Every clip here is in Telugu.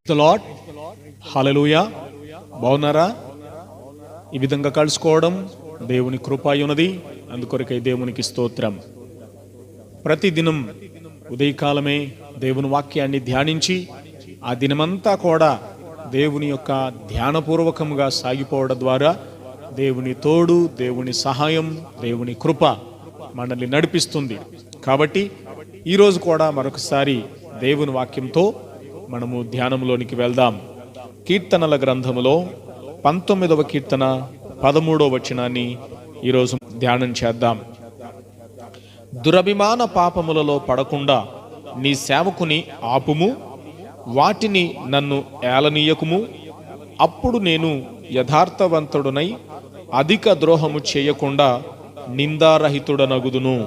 The lord. హల్లెలూయా. బాగున్నారా? ఈ విధంగా కలుసుకోవడం దేవుని కృప ఉన్నది. అందుకొరకై దేవునికి స్తోత్రం. ప్రతిదినం ఉదయకాలమే దేవుని వాక్యాన్ని ధ్యానించి ఆ దినమంతా కూడా దేవుని యొక్క ధ్యానపూర్వకంగా సాగిపోవడం ద్వారా దేవుని తోడు, దేవుని సహాయం, దేవుని కృప మనల్ని నడిపిస్తుంది. కాబట్టి ఈరోజు కూడా మరొకసారి దేవుని వాక్యంతో మనము ధ్యానంలోనికి వెళ్దాం. కీర్తనల గ్రంథములో 19వ కీర్తన 13వ వచనాన్ని ఈరోజు ధ్యానం చేద్దాం. దురభిమాన పాపములలో పడకుండా నీ సేవకుని ఆపుము, వాటిని నన్ను ఏలనీయకుము. అప్పుడు నేను యథార్థవంతుడనై అధిక ద్రోహము చేయకుండా నిందారహితుడనగుదును.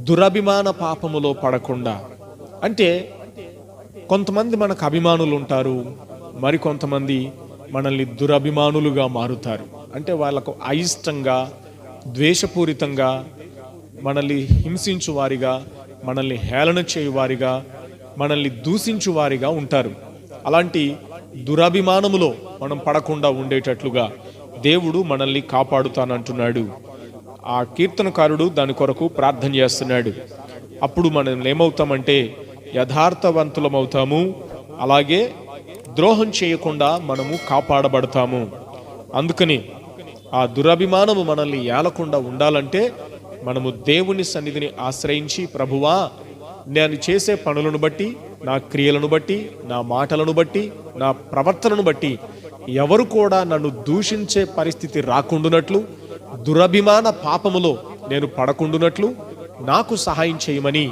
దురభిమాన పాపములో పడకుండా అంటే కొంతమంది మనకు అభిమానులు ఉంటారు, మరికొంతమంది మనల్ని దురభిమానులుగా మారుతారు. అంటే వాళ్ళకు అయిష్టంగా, ద్వేషపూరితంగా, మనల్ని హింసించువారిగా, మనల్ని హేళన చేయువారిగా, మనల్ని దూషించువారిగా ఉంటారు. అలాంటి దురభిమానములో మనం పడకుండా ఉండేటట్లుగా దేవుడు మనల్ని కాపాడుతానంటున్నాడు. ఆ కీర్తనకారుడు దాని కొరకు ప్రార్థన చేస్తున్నాడు. అప్పుడు మనం ఏమవుతామంటే యథార్థవంతులమవుతాము, అలాగే ద్రోహం చేయకుండా మనము కాపాడబడతాము. అందుకని ఆ దురభిమానము మనల్ని ఏలకుండా ఉండాలంటే మనము దేవుని సన్నిధిని ఆశ్రయించి, ప్రభువా, నేను చేసే పనులను బట్టి, నా క్రియలను బట్టి, నా మాటలను బట్టి, నా ప్రవర్తనను బట్టి ఎవరు కూడా నన్ను దూషించే పరిస్థితి రాకుండునట్లు, దురభిమాన పాపములో నేను పడకుండునట్లు నాకు సహాయం చేయమని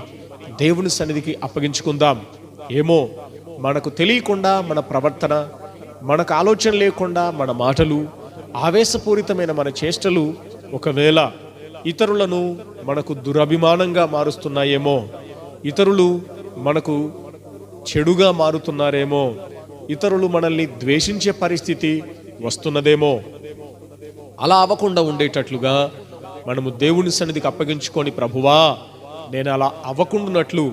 దేవుని సన్నిధికి అప్పగించుకుందాం. ఏమో మనకు తెలియకుండా మన ప్రవర్తన, మనకు ఆలోచన లేకుండా మన మాటలు, ఆవేశపూరితమైన మన చేష్టలు ఒకవేళ ఇతరులను మనకు దురభిమానంగా మారుస్తున్నాయేమో, ఇతరులు మనకు చెడుగా మారుతున్నారేమో, ఇతరులు మనల్ని ద్వేషించే పరిస్థితి వస్తున్నదేమో. అలా అవ్వకుండా ఉండేటట్లుగా మనము దేవుని సన్నిధికి అప్పగించుకొని, ప్రభువా, నేను అలా అవ్వకుండానట్లు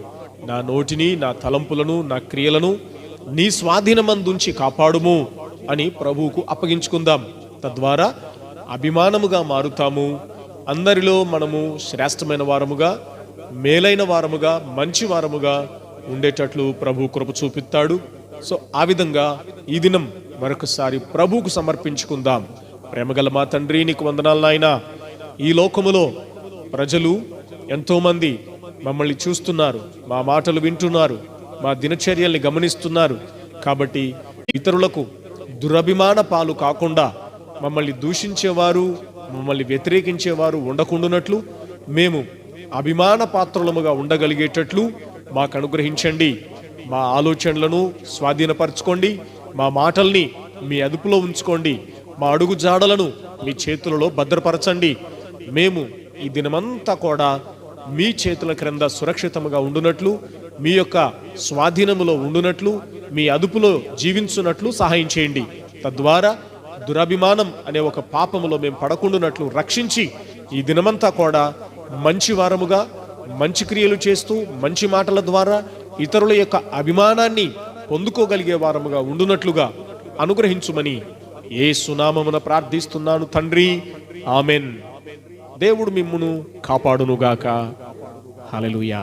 నా నోటిని, నా తలంపులను, నా క్రియలను నీ స్వాధీనమందుంచి కాపాడుము అని ప్రభువుకు అప్పగించుకుందాం. తద్వారా అభిమానముగా మారుతాము. అందరిలో మనము శ్రేష్టమైన వారముగా, మేలైన వారముగా, మంచి వారముగా ఉండేటట్లు ప్రభు కృప చూపిస్తాడు. సో ఆ విధంగా ఈ దినం మరొకసారి ప్రభువుకు సమర్పించుకుందాం. ప్రేమగల మా తండ్రి, నీకు వందనాలు నాయనా. ఈ లోకములో ప్రజలు ఎంతోమంది మమ్మల్ని చూస్తున్నారు, మా మాటలు వింటున్నారు, మా దినచర్యల్ని గమనిస్తున్నారు. కాబట్టి ఇతరులకు దురభిమాన పాలు కాకుండా మమ్మల్ని దూషించేవారు, మమ్మల్ని వ్యతిరేకించేవారు ఉండకుండానట్లు మేము అభిమాన పాత్రులముగా ఉండగలిగేటట్లు మాకు అనుగ్రహించండి. మా ఆలోచనలను స్వాధీనపరచుకోండి, మా మాటల్ని మీ అదుపులో ఉంచుకోండి, మా అడుగు జాడలను మీ చేతులలో భద్రపరచండి. మేము ఈ దినమంతా కూడా మీ చేతుల క్రింద సురక్షితముగా ఉండునట్లు, మీ యొక్క స్వాధీనములో ఉండునట్లు, మీ అదుపులో జీవించున్నట్లు సహాయం చేయండి. తద్వారా దురభిమానం అనే ఒక పాపములో మేము పడకుండానట్లు రక్షించి ఈ దినమంతా కూడా మంచి వారముగా, మంచి క్రియలు చేస్తూ, మంచి మాటల ద్వారా ఇతరుల యొక్క అభిమానాన్ని పొందుకోగలిగే వారముగా ఉండునట్లుగా అనుగ్రహించుమని యేసు నామమున ప్రార్థిస్తున్నాను తండ్రి. ఆమెన్. దేవుడు మిమ్మును కాపాడునుగాక. హల్లెలూయా.